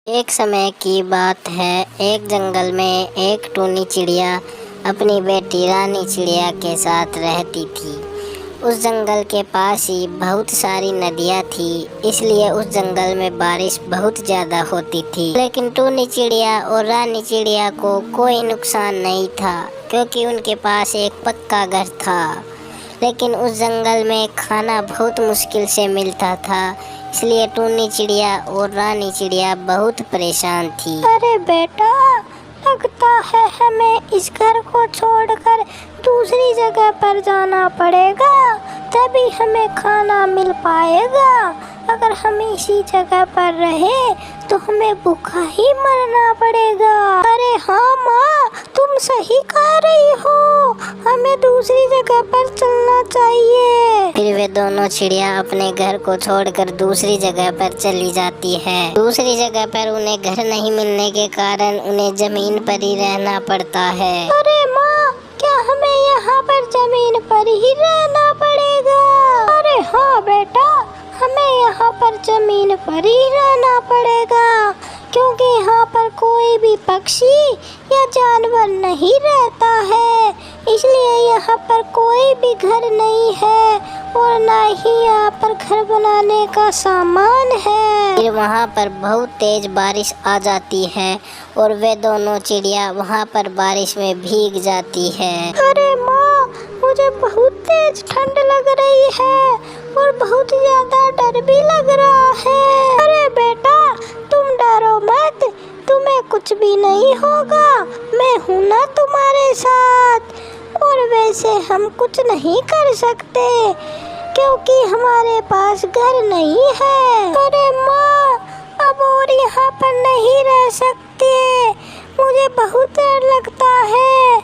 एक समय की बात है। एक जंगल में एक टूनी चिड़िया अपनी बेटी रानी चिड़िया के साथ रहती थी। उस जंगल के पास ही बहुत सारी नदियाँ थी, इसलिए उस जंगल में बारिश बहुत ज़्यादा होती थी। लेकिन टूनी चिड़िया और रानी चिड़िया को कोई नुकसान नहीं था, क्योंकि उनके पास एक पक्का घर था। लेकिन उस जंगल में खाना बहुत मुश्किल से मिलता था, इसलिए टूनी चिड़िया और रानी चिड़िया बहुत परेशान थी। अरे बेटा, लगता है हमें इस घर को छोड़कर दूसरी जगह पर जाना पड़ेगा, तभी हमें खाना मिल पाएगा। अगर हम इसी जगह पर रहे तो हमें भूखा ही मरना पड़ेगा। अरे हाँ माँ, तुम सही कह रही हो, हमें दूसरी जगह पर चलना चाहिए। फिर वे दोनों चिड़िया अपने घर को छोड़कर दूसरी जगह पर चली जाती है। दूसरी जगह पर उन्हें घर नहीं मिलने के कारण उन्हें जमीन पर ही रहना पड़ता है। अरे माँ, क्या हमें यहाँ पर जमीन पर ही रहना पड़ेगा? अरे हाँ बेटा, हमें यहाँ पर जमीन पर ही रहना पड़ेगा, क्योंकि यहाँ पर कोई भी पक्षी या जानवर नहीं रहता है, इसलिए यहाँ पर कोई भी घर नहीं है और ना ही यहाँ पर घर बनाने का सामान है। फिर वहाँ पर बहुत तेज बारिश आ जाती है और वे दोनों चिड़िया वहाँ पर बारिश में भीग जाती है। अरे माँ, मुझे बहुत तेज ठंड लग रही है और बहुत ज्यादा डर भी लग रहा है। अरे बेटा, तुम डरो मत, तुम्हें कुछ भी नहीं होगा, मैं हूँ ना तुम्हारे साथ। और वैसे हम कुछ नहीं कर सकते, क्योंकि हमारे पास घर नहीं है। अरे माँ, अब और यहाँ पर नहीं रह सकते, मुझे बहुत डर लगता है,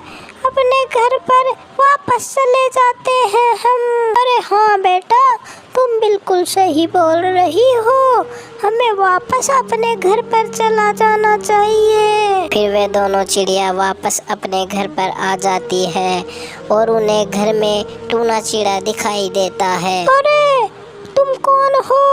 अपने घर पर वापस चले जाते हैं हम। अरे हाँ बेटा, तुम बिल्कुल सही बोल रही हो, हमें वापस अपने घर पर चला जाना चाहिए। फिर वे दोनों चिड़िया वापस अपने घर पर आ जाती है और उन्हें घर में टूना चिड़ा दिखाई देता है। अरे, तुम कौन हो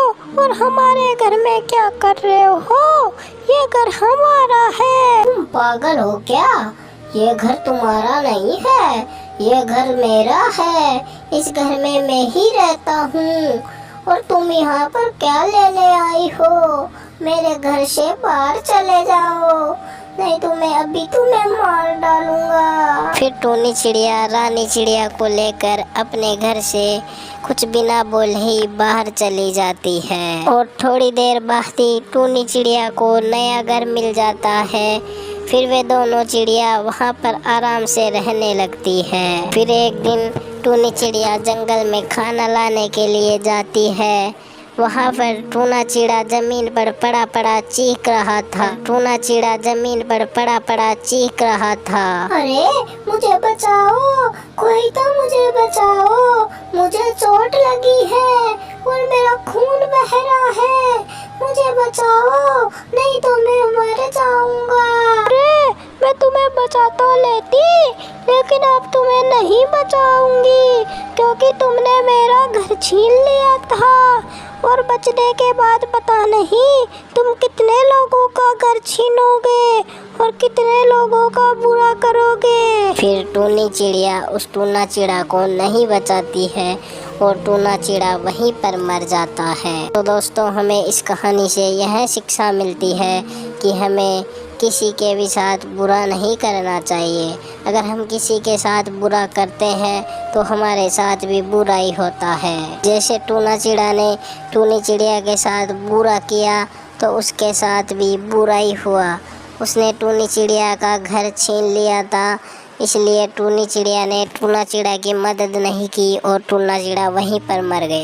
और हमारे घर में क्या कर रहे हो? ये घर हमारा है। तुम पागल हो क्या? ये घर तुम्हारा नहीं है, ये घर मेरा है। इस घर में मैं ही रहता हूँ और तुम यहाँ पर क्या लेने आई हो? मेरे घर से बाहर चले जाओ, नहीं तो मैं अभी तुम्हें मार डालूंगा। फिर टूनी चिड़िया रानी चिड़िया को लेकर अपने घर से कुछ बिना बोले ही बाहर चली जाती है। और थोड़ी देर बाद ही टूनी चिड़िया को नया घर मिल जाता है। फिर वे दोनों चिड़िया वहाँ पर आराम से रहने लगती है। फिर एक दिन टूनी चिड़िया जंगल में खाना लाने के लिए जाती है। वहाँ पर टूना चिड़ा जमीन पर पड़ा पड़ा चीख रहा था। टूना चिड़ा जमीन पर पड़ा पड़ा चीख रहा था। अरे, मुझे बचाओ, कोई तो मुझे बचाओ, मुझे चोट लगी है और मेरा खून बह रहा है, मुझे बचाओ, नहीं तो मैं मर जाऊंगा। अरे, मैं तुम्हें बचा तो लेती, लेकिन अब तुम्हें नहीं बचाऊंगी, क्योंकि तुमने मेरा घर छीन लिया था और बचने के बाद पता नहीं तुम कितने लोगों का घर छीनोगे और कितने लोगों का बुरा करोगे। फिर टूनी चिड़िया उस टूना चिड़ा को नहीं बचाती है और टूना चिड़ा वहीं पर मर जाता है। तो दोस्तों, हमें इस कहानी से यह शिक्षा मिलती है कि हमें किसी के भी साथ बुरा नहीं करना चाहिए। अगर हम किसी के साथ बुरा करते हैं तो हमारे साथ भी बुरा ही होता है। जैसे टूना चिड़ा ने टूनी चिड़िया के साथ बुरा किया तो उसके साथ भी बुरा ही हुआ। उसने टूनी चिड़िया का घर छीन लिया था, इसलिए टूनी चिड़िया ने टूना चिड़ा की मदद नहीं की और टूना चिड़ा वहीं पर मर गया।